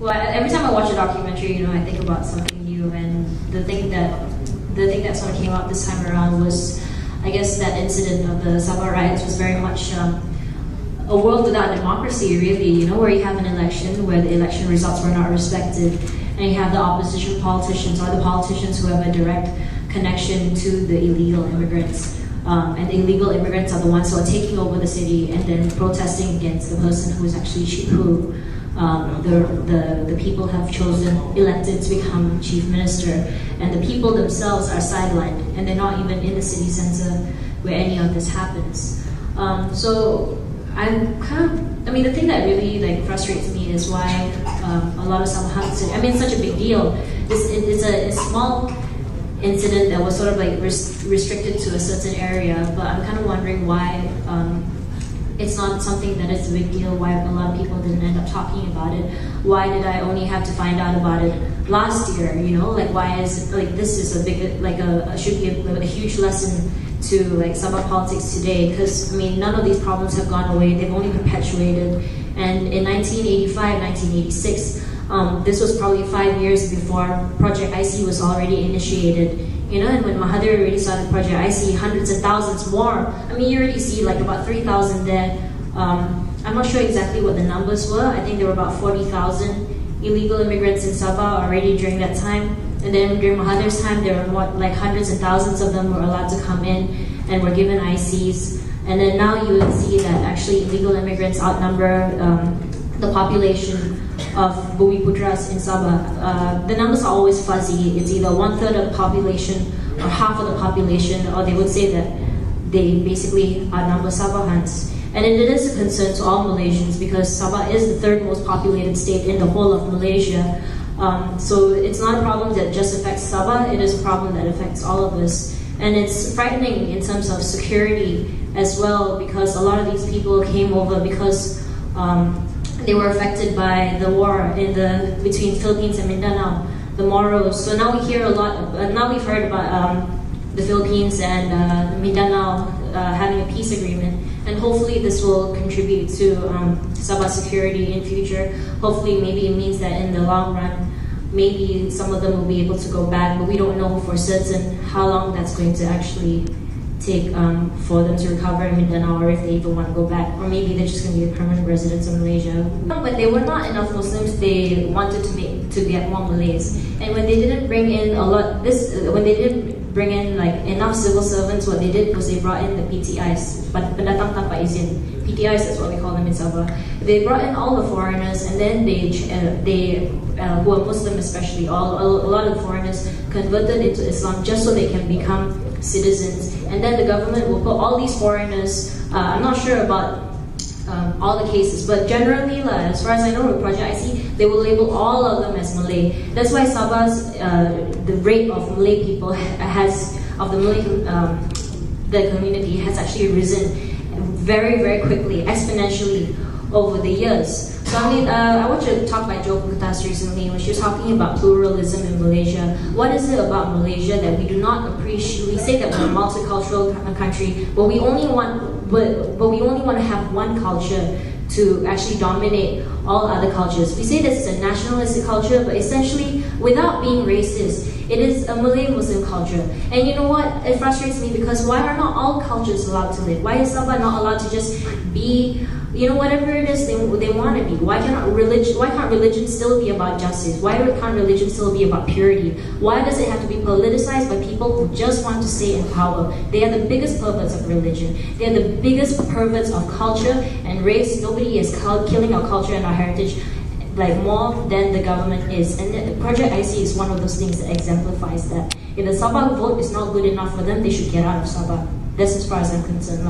Well, every time I watch a documentary, you know, I think about something new, and the thing that sort of came out this time around was, I guess, that incident of the Sabah riots was very much a world without democracy, really. You know, where you have an election where the election results were not respected, and you have the opposition politicians or the politicians who have a direct connection to the illegal immigrants. And the illegal immigrants are the ones who are taking over the city and then protesting against the person who is actually who the people have chosen, elected to become chief minister, and the people themselves are sidelined, and they're not even in the city center where any of this happens. So I'm I mean, the thing that really like frustrates me is why a lot of Sabahans, I mean, it's such a big deal. It's a small incident that was sort of like restricted to a certain area, but I'm kind of wondering why it's not something that is a big deal, why a lot of people didn't end up talking about it. Why did I only have to find out about it last year, you know? Like, why is, like, this is a big, like should be a huge lesson to like Sabah politics today, because I mean, none of these problems have gone away, they've only perpetuated. And in 1985, 1986, this was probably 5 years before Project IC was already initiated. You know, and when Mahathir already started Project IC, hundreds and thousands more. I mean, you already see like about 3,000 there. I'm not sure exactly what the numbers were. I think there were about 40,000 illegal immigrants in Sabah already during that time. And then during Mahathir's time, there were what, like hundreds and thousands of them were allowed to come in and were given ICs. And then now you would see that actually illegal immigrants outnumber the population of Bumi Putras in Sabah. The numbers are always fuzzy. It's either 1/3 of the population or half of the population, or they would say that they basically outnumber Sabahans. And it is a concern to all Malaysians because Sabah is the 3rd most populated state in the whole of Malaysia. So it's not a problem that just affects Sabah, it is a problem that affects all of us. And it's frightening in terms of security as well, because a lot of these people came over because they were affected by the war between Philippines and Mindanao, the Moros. So now we hear a lot, now we've heard about the Philippines and Mindanao having a peace agreement, and hopefully this will contribute to Sabah security in future. Hopefully maybe it means that in the long run, maybe some of them will be able to go back, but we don't know for certain how long that's going to actually take for them to recover in Mindanao, or if they even want to go back, or maybe they're just going to be permanent residents of Malaysia. When there were not enough Muslims, they wanted to get more Malays, and when they didn't bring in when they didn't bring in like enough civil servants, what they did was they brought in the PTIs, pendatang tanpa izin. PTIs, that's what we call them in Sabah. They brought in all the foreigners, and then they who are Muslim especially, a lot of the foreigners converted into Islam just so they can become citizens. And then the government will put all these foreigners, I'm not sure about all the cases, but generally, as far as I know with Project IC, they will label all of them as Malay. That's why Sabah's, the rate of Malay people of the Malay the community has actually risen very, very quickly, exponentially over the years. So I mean, I watched a talk by Jo Kutas recently when she was talking about pluralism in Malaysia. What is it about Malaysia that we do not appreciate? We say that we're a multicultural country, but we only want to have one culture to actually dominate all other cultures. We say this is a nationalistic culture, but essentially, without being racist, it is a Malay-Muslim culture. And you know what? It frustrates me because why are not all cultures allowed to live? Why is Sabah not allowed to just be, you know, whatever it is they want to be? Why can't religion still be about justice? Why can't religion still be about purity? Why does it have to be politicized by people who just want to stay in power? They are the biggest perverts of religion. They are the biggest perverts of culture and race. Nobody is killing our culture and our heritage like more than the government is. And Project IC is one of those things that exemplifies that. If the Sabah vote is not good enough for them, they should get out of Sabah. That's as far as I'm concerned.